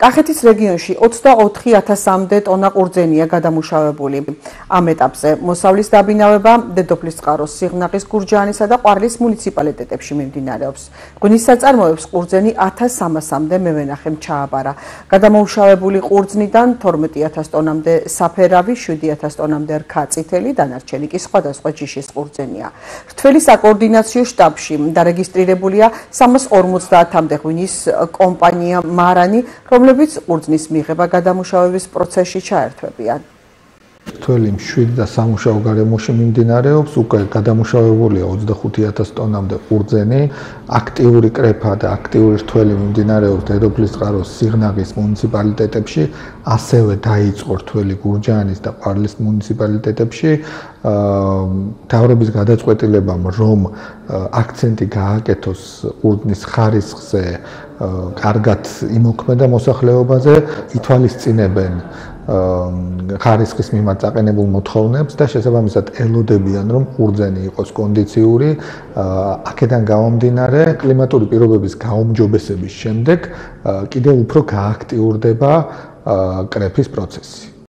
კახეთის რეგიონში 24,000-მდე ტონა ყურძენია გადამუშავებული. ამ ეტაპზე მოსავლის დაბინავება დედოფლის წყაროს, სიღნაღის, გურჯაანისა და ყვარლის მუნიციპალიტეტებში მიმდინარეობს. ღვინის საწარმოებს ყურძენი 1300-მდე მევენახემ ჩააბარა. გადამუშავებული ყურძნიდან 12,000 ტონამდე საფერავი, 7,000 ტონამდე რქა წითელი, დანარჩენი კი სხვადასხვა ჯიშის ყურძენია. რთველი საკოორდინაციო შტაბში დარეგისტრირებულია 350-მდე ღვინის კომპანია მარანი, რომლებიც ყურძნის მიღება გადამუშავების პროცესში ჩაერთვებიან. რთველი მშვიდ და სამუშაო გარემოში მიმდინარეობს, უკვე გადამუშავებულია 25,000 ტონამდე ყურძენი, აქტიური კრეფა და აქტიური რთველი მიმდინარეობს დედოფლის წყაროს, სიღნაღის მუნიციპალიტეტებში, ასევე დაიწყო რთველი გურჯაანის და ყვარლის მუნიციპალიტეტებში. მთავრობის გადაწყვეტილებამ რომ აქცენტი გააკეთოს ყურძნის ხარისხზე, კარგად იმოქმედა მოსახლეობაზე, ითვალისწინებენ ხარისხის მიმართ წაყენებულ მოთხოვნებს და შესაბამისად ელოდებიან, რომ ყურძენი იყოს კონდიციური. აქედან გამომდინარე, კლიმატური პირობების გაუმჯობესების შემდეგ კიდევ უფრო გააქტიურდება კრეფის პროცესი.